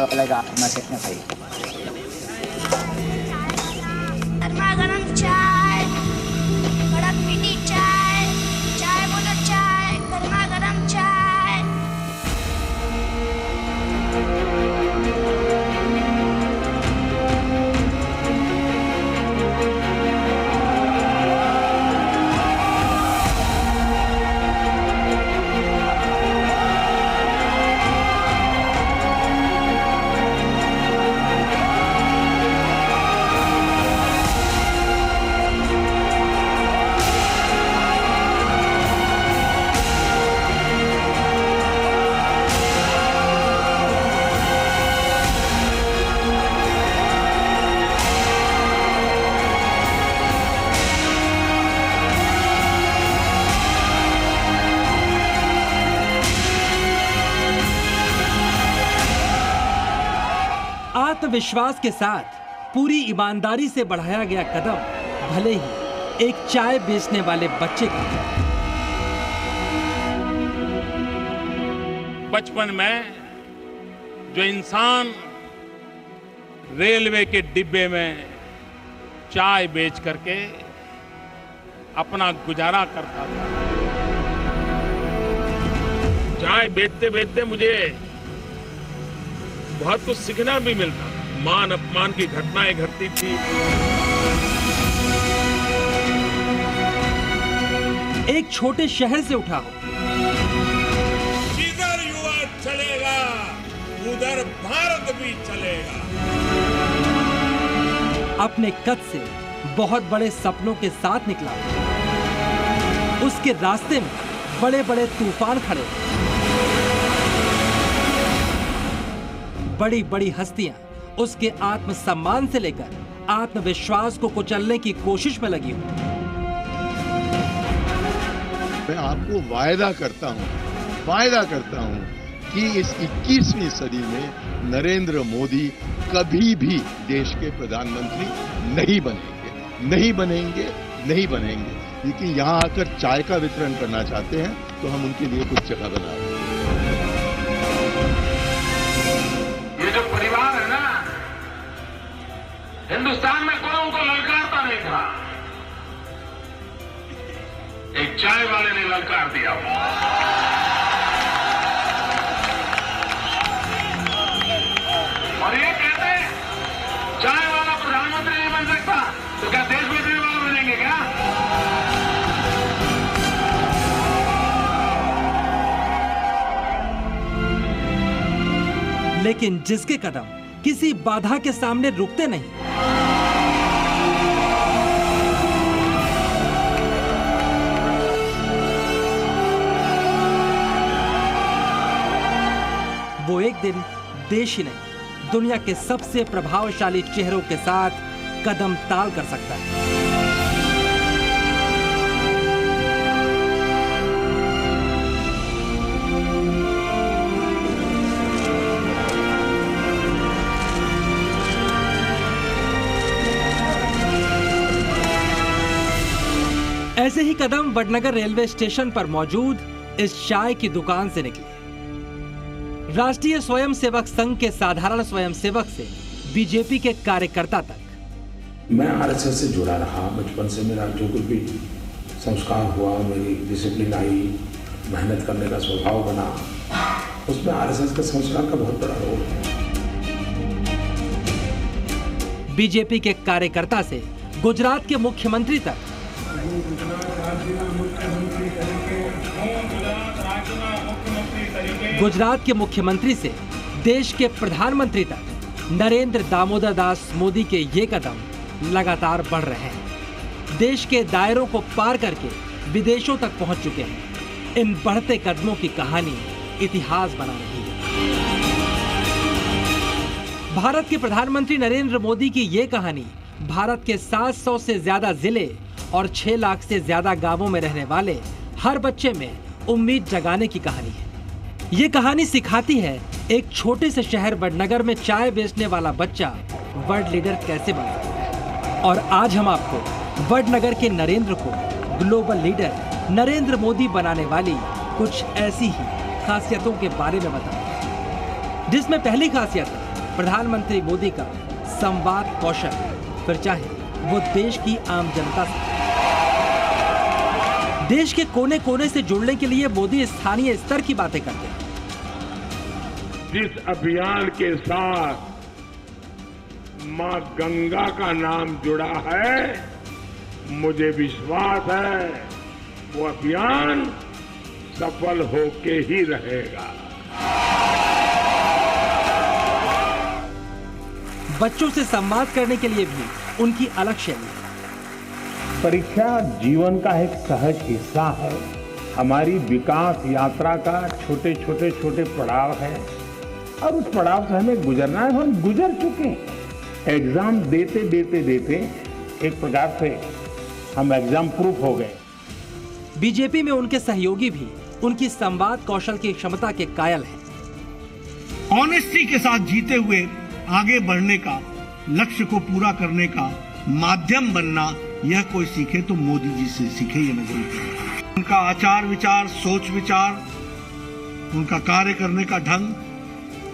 आपल्याला मार्केट में खाई। गर्मा गरम चाय, कड़क मीठी चाय, चाय बोलो चाय, गर्मा गरम चाय। आत्मविश्वास के साथ पूरी ईमानदारी से बढ़ाया गया कदम भले ही एक चाय बेचने वाले बच्चे का। बचपन में जो इंसान रेलवे के डिब्बे में चाय बेच करके अपना गुजारा करता था, चाय बेचते बेचते मुझे बहुत कुछ सीखना भी मिलता। मान अपमान की घटनाएं घटती थी। एक छोटे शहर से उठा हो, जिधर युवा चलेगा उधर भारत भी चलेगा। अपने कद से बहुत बड़े सपनों के साथ निकला। उसके रास्ते में बड़े बड़े तूफान खड़े, बड़ी बड़ी हस्तियां उसके आत्मसम्मान से लेकर आत्मविश्वास को कुचलने की कोशिश में लगी हूं। मैं आपको वायदा करता हूं कि इस 21वीं सदी में नरेंद्र मोदी कभी भी देश के प्रधानमंत्री नहीं बनेंगे। लेकिन यहां आकर चाय का वितरण करना चाहते हैं तो हम उनके लिए कुछ जगह बना रहे हैं। ये जो परिवार है ना, हिंदुस्तान में कोई उनको ललकारता नहीं था, एक चाय वाले ने ललकार दिया। और ये कहते हैं चाय वाला प्रधानमंत्री नहीं बन सकता, तो क्या देश बेचने वाला बनेंगे क्या? लेकिन जिसके कदम किसी बाधा के सामने रुकते नहीं, वो एक दिन देश ही नहीं दुनिया के सबसे प्रभावशाली चेहरों के साथ कदम ताल कर सकता है। ऐसे ही कदम वडनगर रेलवे स्टेशन पर मौजूद इस चाय की दुकान से निकले। राष्ट्रीय स्वयंसेवक संघ के साधारण स्वयंसेवक से बीजेपी के कार्यकर्ता तक। मैं आरएसएस से जुड़ा रहा। बचपन से मेरा जो कुछ भी संस्कार हुआ, मेरी डिसिप्लिन आई, मेहनत करने का स्वभाव बना, उसमें आरएसएस का संस्कार का बहुत बड़ा रोल है। बीजेपी के कार्यकर्ता से गुजरात के मुख्यमंत्री तक, गुजरात के मुख्यमंत्री से देश के प्रधानमंत्री तक नरेंद्र दामोदर दास मोदी के ये कदम लगातार बढ़ रहे हैं। देश के दायरों को पार करके विदेशों तक पहुंच चुके हैं। इन बढ़ते कदमों की कहानी इतिहास बना रही है। भारत के प्रधानमंत्री नरेंद्र मोदी की ये कहानी भारत के 700 से ज्यादा जिले और 6 लाख से ज्यादा गांवों में रहने वाले हर बच्चे में उम्मीद जगाने की कहानी है। ये कहानी सिखाती है एक छोटे से शहर वडनगर में चाय बेचने वाला बच्चा वर्ल्ड लीडर कैसे बन सकता है। और आज हम आपको वडनगर के नरेंद्र को ग्लोबल लीडर नरेंद्र मोदी बनाने वाली कुछ ऐसी ही खासियतों के बारे में बताएंगे, जिसमें पहली खासियत है प्रधानमंत्री मोदी का संवाद कौशल, फिर चाहे वो देश की आम जनता से। देश के कोने कोने से जुड़ने के लिए मोदी स्थानीय स्तर की बातें करते हैं। जिस अभियान के साथ मां गंगा का नाम जुड़ा है, मुझे विश्वास है वो अभियान सफल होके ही रहेगा। बच्चों से संवाद करने के लिए भी उनकी अलग शैली। परीक्षा जीवन का एक सहज हिस्सा है, हमारी विकास यात्रा का छोटे पड़ाव है और उस पड़ाव से हमें गुजरना है। हम गुजर चुके हैं। एग्जाम देते एक प्रकार से हम एग्जाम प्रूफ हो गए। बीजेपी में उनके सहयोगी भी उनकी संवाद कौशल की क्षमता के कायल हैं। ऑनेस्टी के साथ जीते हुए आगे बढ़ने का, लक्ष्य को पूरा करने का माध्यम बनना, यह कोई सीखे तो मोदी जी से सीखे, ये मैं जरूर कहूंगा। उनका आचार विचार, सोच विचार, उनका कार्य करने का ढंग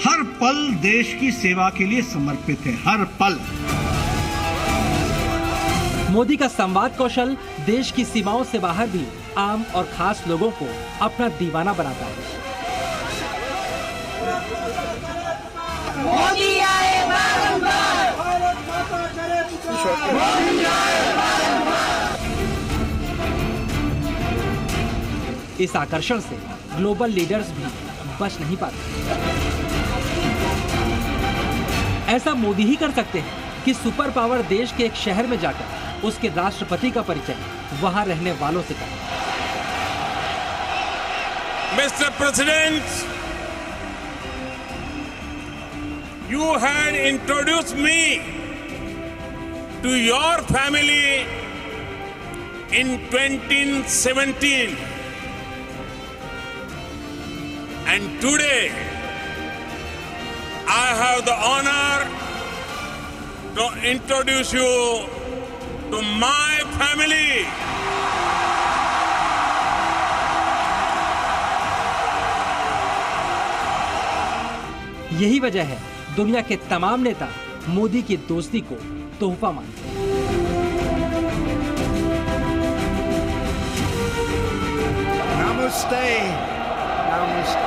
हर पल देश की सेवा के लिए समर्पित है, हर पल। मोदी का संवाद कौशल देश की सीमाओं से बाहर भी आम और खास लोगों को अपना दीवाना बनाता है। मोदी आए बारंबार, मोदी आए बारंबार। इस आकर्षण से ग्लोबल लीडर्स भी बच नहीं पाते। ऐसा मोदी ही कर सकते हैं कि सुपर पावर देश के एक शहर में जाकर उसके राष्ट्रपति का परिचय वहां रहने वालों से करें। Mr. President, you had introduced me to your family in 2017, and today I have the honor to introduce you to my family. यही वजह है दुनिया के तमाम नेता मोदी की दोस्ती को तोहफा मानते हैं। Namaste. Namaste.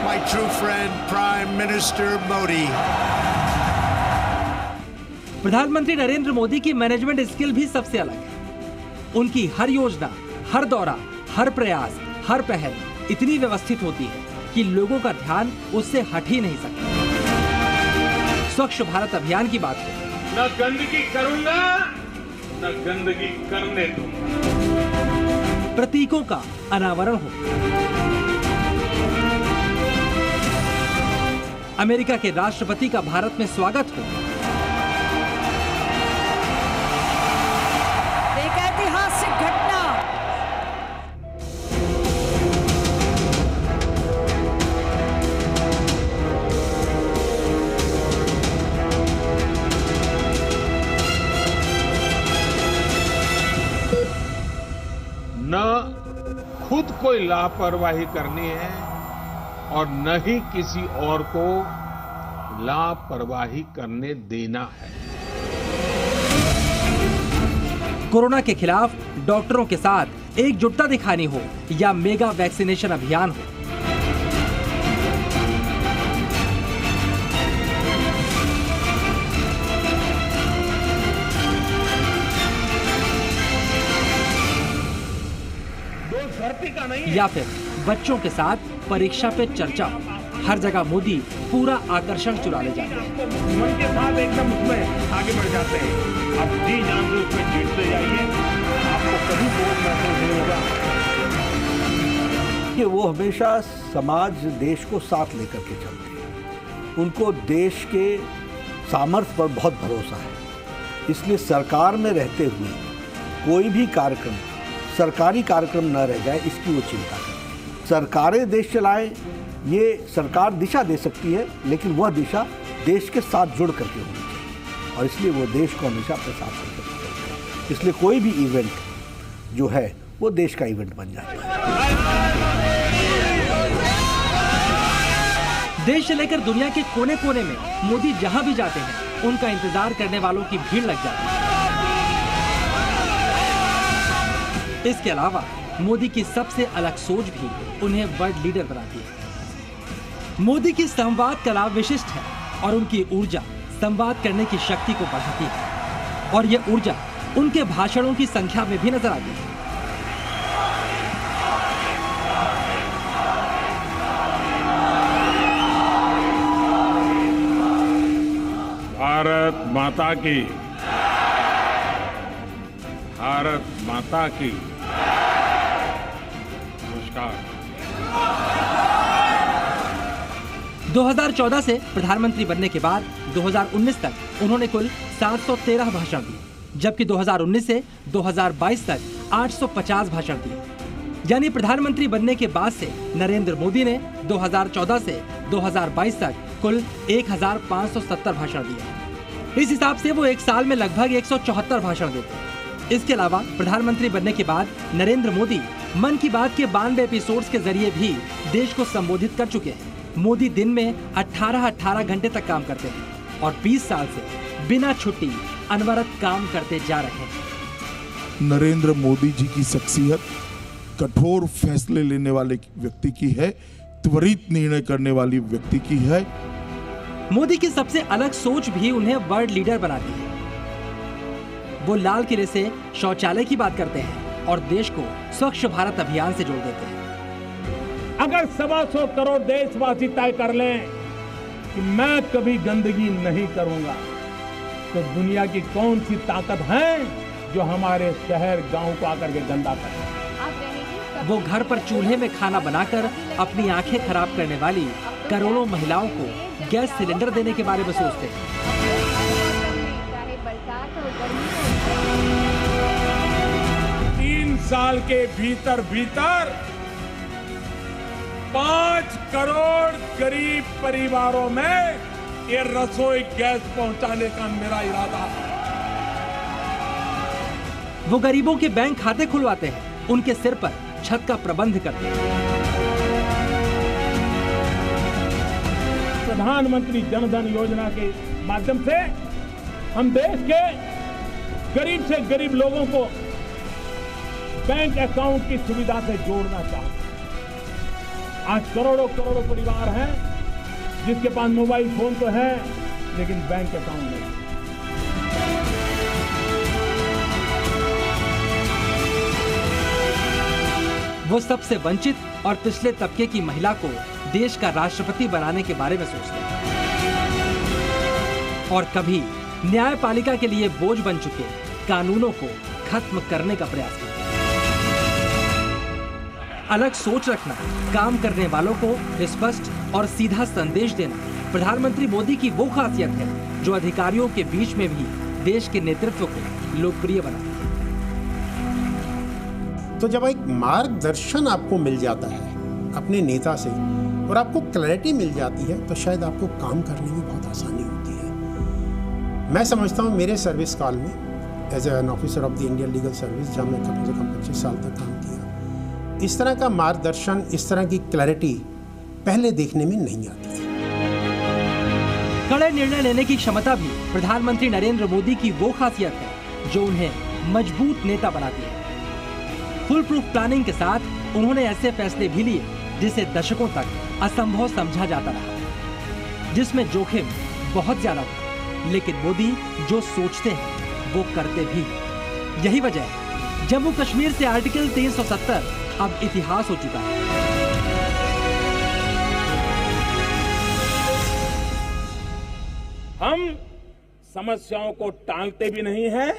My true friend, Prime Minister Modi. प्रधानमंत्री नरेंद्र मोदी की मैनेजमेंट स्किल भी सबसे अलग है। उनकी हर योजना, हर दौरा, हर प्रयास, हर पहल इतनी व्यवस्थित होती है कि लोगों का ध्यान उससे हट ही नहीं सकता। स्वच्छ भारत अभियान की बात हो, न गंदगी करूंगा, न गंदगी करने दूंगा। प्रतीकों का अनावरण हो, अमेरिका के राष्ट्रपति का भारत में स्वागत हो, एक ऐतिहासिक घटना, न खुद कोई लापरवाही करनी है और न ही किसी और को लापरवाही करने देना है। कोरोना के खिलाफ डॉक्टरों के साथ एकजुटता दिखानी हो या मेगा वैक्सीनेशन अभियान हो, या फिर बच्चों के साथ परीक्षा पे चर्चा, हर जगह मोदी पूरा आकर्षण चुरा ले जाते हैं। मन के साथ एकदम उसमें आगे बढ़ जाते हैं। आप जी जान से उसमें जीतते जाइए, आपको कभी बोझ महसूस नहीं होगा। कि वो हमेशा समाज, देश को साथ लेकर के चलते हैं। उनको देश के सामर्थ्य पर बहुत भरोसा है। इसलिए सरकार में रहते हुए कोई भी कार्यक्रम, सरकारी कार्यक्रम न रह जाए, इसकी वो चिंता करते हैं। सरकारें देश चलाएं, ये सरकार दिशा दे सकती है, लेकिन वह दिशा देश के साथ जुड़ करके होनी चाहिए और इसलिए वो देश को हमेशा अपने साथ लेकर चलते हैं। इसलिए कोई भी इवेंट जो है वो देश का इवेंट बन जाता है। देश से लेकर दुनिया के कोने कोने में मोदी जहां भी जाते हैं, उनका इंतजार करने वालों की भीड़ लग जाती है। इसके अलावा मोदी की सबसे अलग सोच भी उन्हें वर्ल्ड लीडर बनाती है। मोदी की संवाद कला विशिष्ट है और उनकी ऊर्जा संवाद करने की शक्ति को बढ़ाती है और ये ऊर्जा उनके भाषणों की संख्या में भी नजर आती है। भारत माता की, भारत माता की। नमस्कार। 2014 से प्रधानमंत्री बनने के बाद 2019 तक उन्होंने कुल 713 भाषण दिए, जबकि 2019 से 2022 तक 850 भाषण दिए। यानी प्रधानमंत्री बनने के बाद से नरेंद्र मोदी ने 2014 से 2022 तक कुल 1570 भाषण दिए। इस हिसाब से वो एक साल में लगभग 174 भाषण देते हैं। इसके अलावा प्रधानमंत्री बनने के बाद नरेंद्र मोदी मन की बात के 92 एपिसोड्स के जरिए भी देश को संबोधित कर चुके हैं। मोदी दिन में 18 घंटे तक काम करते हैं और 20 साल से बिना छुट्टी अनवरत काम करते जा रहे हैं। नरेंद्र मोदी जी की शख्सियत कठोर फैसले लेने वाले व्यक्ति की है, त्वरित निर्णय करने वाली व्यक्ति की है। मोदी की सबसे अलग सोच भी उन्हें वर्ल्ड लीडर बनाती है। वो लाल किले से शौचालय की बात करते हैं और देश को स्वच्छ भारत अभियान से जोड़ देते हैं। अगर 125 करोड़ देशवासी तय कर लें कि मैं कभी गंदगी नहीं करूंगा, तो दुनिया की कौन सी ताकत है जो हमारे शहर गांव को आकर के गंदा करे। वो घर पर चूल्हे में खाना बनाकर अपनी आंखें खराब करने वाली करोड़ों महिलाओं को गैस सिलेंडर देने के बारे में सोचते हैं। 3 साल के भीतर 5 करोड़ गरीब परिवारों में ये रसोई गैस पहुंचाने का मेरा इरादा है। वो गरीबों के बैंक खाते खुलवाते हैं, उनके सिर पर छत का प्रबंध करते हैं। प्रधानमंत्री जनधन योजना के माध्यम से हम देश के गरीब से गरीब लोगों को बैंक अकाउंट की सुविधा से जोड़ना चाहते हैं। आज करोड़ों परिवार हैं जिसके पास मोबाइल फोन तो है लेकिन बैंक अकाउंट नहीं। वो सबसे वंचित और पिछले तबके की महिला को देश का राष्ट्रपति बनाने के बारे में सोचते हैं और कभी न्यायपालिका के लिए बोझ बन चुके कानूनों को खत्म करने का प्रयास करते हैं। अलग सोच रखना, काम करने वालों को स्पष्ट और सीधा संदेश देना प्रधानमंत्री मोदी की वो खासियत है जो अधिकारियों के बीच में भी देश के नेतृत्व को लोकप्रिय बनाती है। तो जब एक मार्गदर्शन आपको मिल जाता है अपने नेता से और आपको क्लैरिटी मिल जाती है, तो शायद आपको काम करने में बहुत आसानी होती है। मैं समझता हूँ मेरे सर्विस काल में as an officer of the Indian legal service, जहाँ मैं कम से कम 25 साल तक काम किया, इस तरह का मार्गदर्शन, इस तरह की क्लैरिटी पहले देखने में नहीं आती है। कड़े निर्णय लेने की क्षमता भी प्रधानमंत्री नरेंद्र मोदी की वो खासियत है जो उन्हें मजबूत नेता बनाती है। फुल प्रूफ प्लानिंग के साथ उन्होंने ऐसे फैसले भी लिए जिसे दशकों तक असंभव समझा जाता रहा, जिसमें जोखिम बहुत ज्यादा था, लेकिन मोदी जो सोचते हैं वो करते भी। यही वजह है जम्मू कश्मीर से आर्टिकल 370 अब इतिहास हो चुका है। हम समस्याओं को टालते भी नहीं हैं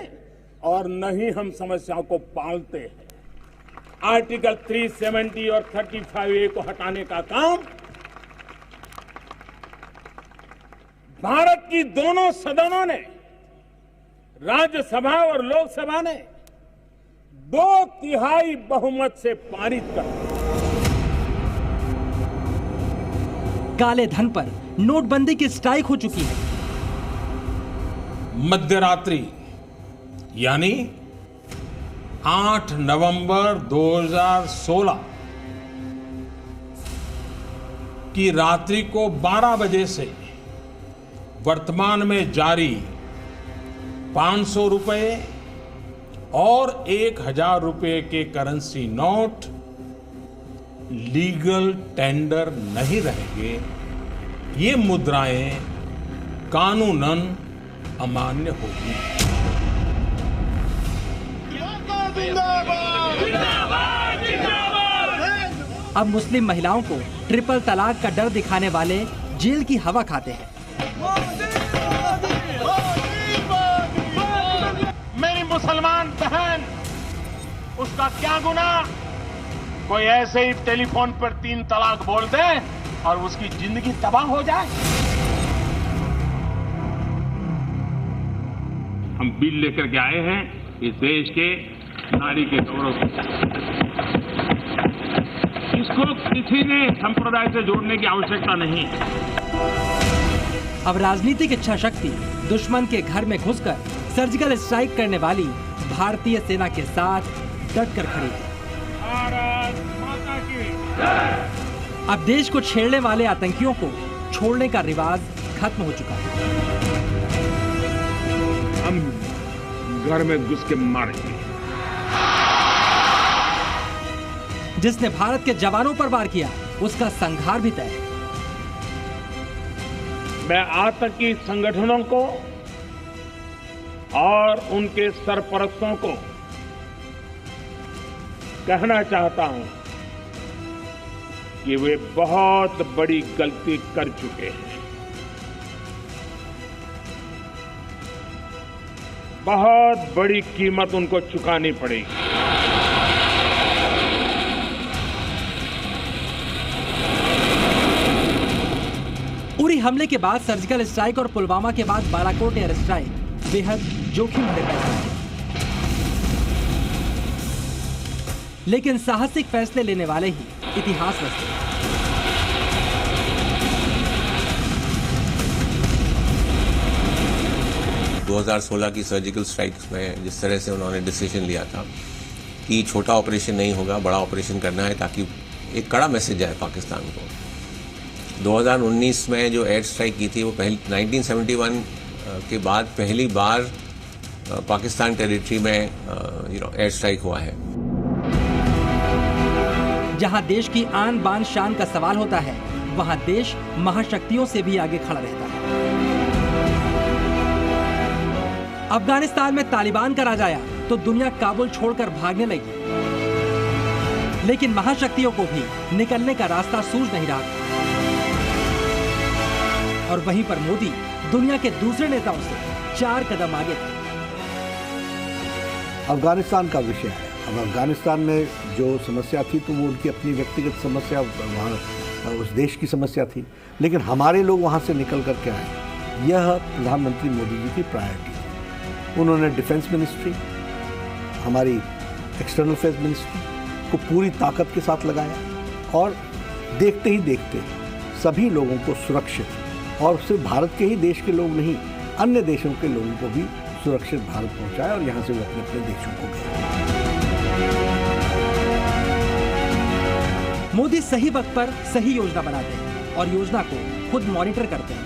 और न ही हम समस्याओं को पालते हैं। आर्टिकल 370 और 35A को हटाने का काम भारत की दोनों सदनों ने, राज्यसभा और लोकसभा ने 2/3 बहुमत से पारित कर दिया। काले धन पर नोटबंदी की स्ट्राइक हो चुकी है। मध्यरात्रि यानी 8 नवंबर 2016 कि रात्रि को 12 बजे से वर्तमान में जारी 500 रुपए और 1000 रुपए के करेंसी नोट लीगल टेंडर नहीं रहेंगे। ये मुद्राएं कानूनन अमान्य होगी। अब मुस्लिम महिलाओं को ट्रिपल तलाक का डर दिखाने वाले जेल की हवा खाते हैं। मेरी मुसलमान बहन, उसका क्या गुनाह? कोई ऐसे ही टेलीफोन पर 3 तलाक बोल दे और उसकी जिंदगी तबाह हो जाए। हम बिल लेकर के आए हैं इस देश के नारी के गौरव इसको किसी ने संप्रदाय से जोड़ने की आवश्यकता नहीं। अब राजनीतिक इच्छा शक्ति दुश्मन के घर में घुसकर सर्जिकल स्ट्राइक करने वाली भारतीय सेना के साथ डटकर खड़ी है। भारत माता की। अब देश को छेड़ने वाले आतंकियों को छोड़ने का रिवाज खत्म हो चुका है। हम घर में घुस के मारेंगे। जिसने भारत के जवानों पर वार किया उसका संहार भी तय है। मैं आतंकी संगठनों को और उनके सरपरस्तों को कहना चाहता हूं कि वे बहुत बड़ी गलती कर चुके हैं। बहुत बड़ी कीमत उनको चुकानी पड़ेगी। उरी हमले के बाद सर्जिकल स्ट्राइक और पुलवामा के बाद बालाकोट एयर स्ट्राइक बेहद जोखिम भरे फैसले थे। लेकिन साहसिक फैसले लेने वाले ही इतिहास रचते हैं। – 2016 की सर्जिकल स्ट्राइक्स में जिस तरह से उन्होंने डिसीजन लिया था कि छोटा ऑपरेशन नहीं होगा, बड़ा ऑपरेशन करना है ताकि एक कड़ा मैसेज जाए पाकिस्तान को। 2019 में जो एयर स्ट्राइक की थी वो 1971 के बाद पहली बार पाकिस्तान टेरिटरी में एयर स्ट्राइक हुआ है। जहां देश की आन बान शान का सवाल होता है, वहां देश महाशक्तियों से भी आगे खड़ा रहता है। अफगानिस्तान में तालिबान का राज आया तो दुनिया काबुल छोड़कर भागने लगी, लेकिन महाशक्तियों को भी निकलने का रास्ता सूझ नहीं रहा। और वहीं पर मोदी दुनिया के दूसरे नेताओं से 4 कदम आगे थे। अफगानिस्तान का विषय है। अब अफगानिस्तान में जो समस्या थी तो वो उनकी अपनी व्यक्तिगत समस्या, वहाँ उस देश की समस्या थी, लेकिन हमारे लोग वहाँ से निकल करके आए। यह प्रधानमंत्री मोदी जी की प्रायोरिटी है। उन्होंने डिफेंस मिनिस्ट्री, हमारी एक्सटर्नल अफेयर्स मिनिस्ट्री को पूरी ताकत के साथ लगाया और देखते ही देखते सभी लोगों को सुरक्षित, और सिर्फ भारत के ही देश के लोग नहीं, अन्य देशों के लोगों को भी सुरक्षित भारत पहुंचाया और यहाँ से वो अपने अपने देशों को गए। मोदी सही वक्त पर सही योजना बनाते हैं और योजना को खुद मॉनिटर करते हैं।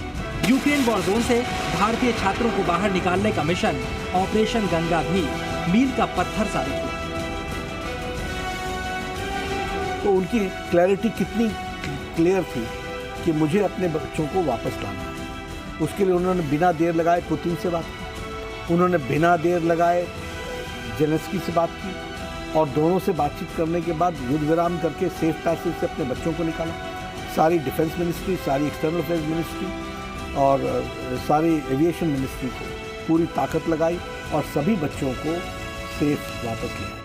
यूक्रेन वॉर जोन से भारतीय छात्रों को बाहर निकालने का मिशन ऑपरेशन गंगा भी मील का पत्थर साबित हुआ। तो उनकी क्लैरिटी कितनी क्लियर थी कि मुझे अपने बच्चों को वापस लाना है। उसके लिए उन्होंने बिना देर लगाए पुतिन से बात की, उन्होंने बिना देर लगाए जेलेंस्की से बात की, और दोनों से बातचीत करने के बाद युद्ध विराम करके सेफ पैसेज से अपने बच्चों को निकाला। सारी डिफेंस मिनिस्ट्री, सारी एक्सटर्नल अफेयर्स मिनिस्ट्री और सारी एविएशन मिनिस्ट्री को पूरी ताकत लगाई और सभी बच्चों को सेफ वापस ले आए।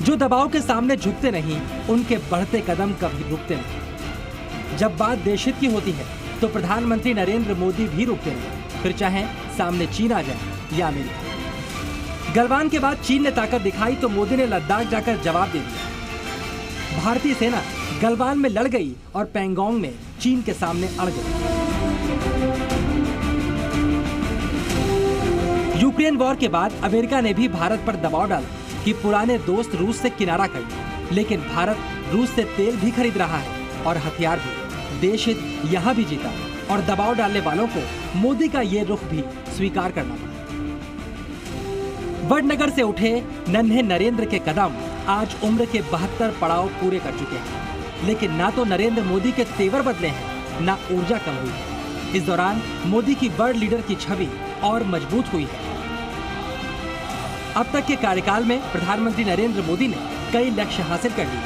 जो दबाव के सामने झुकते नहीं, उनके बढ़ते कदम कभी रुकते नहीं। जब बात देश हित की होती है तो प्रधानमंत्री नरेंद्र मोदी भी रुकते नहीं, फिर चाहे सामने चीन आ जाए या अमेरिका। गलवान के बाद चीन ने ताकत दिखाई तो मोदी ने लद्दाख जाकर जवाब दे दिया। भारतीय सेना गलवान में लड़ गई और पैंगोंग में चीन के सामने अड़ गई। यूक्रेन वॉर के बाद अमेरिका ने भी भारत पर दबाव डाला कि पुराने दोस्त रूस से किनारा कर लें, लेकिन भारत रूस से तेल भी खरीद रहा है और हथियार भी। देश हित यहाँ भी जीता और दबाव डालने वालों को मोदी का ये रुख भी स्वीकार करना पड़ा। वडनगर से उठे नन्हे नरेंद्र के कदम आज उम्र के 72 पड़ाव पूरे कर चुके हैं, लेकिन ना तो नरेंद्र मोदी के तेवर बदले हैं, ना ऊर्जा कम हुई है। इस दौरान मोदी की वर्ल्ड लीडर की छवि और मजबूत हुई है। अब तक के कार्यकाल में प्रधानमंत्री नरेंद्र मोदी ने कई लक्ष्य हासिल कर लिए,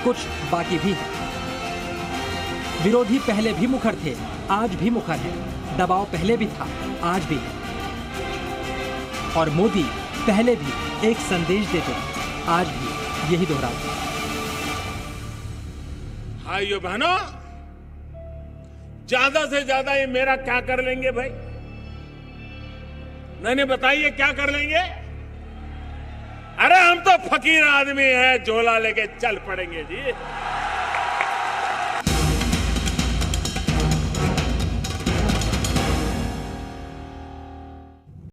कुछ बाकी भी है। विरोधी पहले भी मुखर थे, आज भी मुखर है। दबाव पहले भी था, आज भी है। और मोदी पहले भी एक संदेश देते थे, आज भी यही दोहराते हैं। भाइयों बहनों, ज्यादा से ज्यादा ये मेरा क्या कर लेंगे भाई? नहीं बताइए क्या कर लेंगे? अरे हम तो फकीर आदमी हैं, झोला लेके चल पड़ेंगे जी।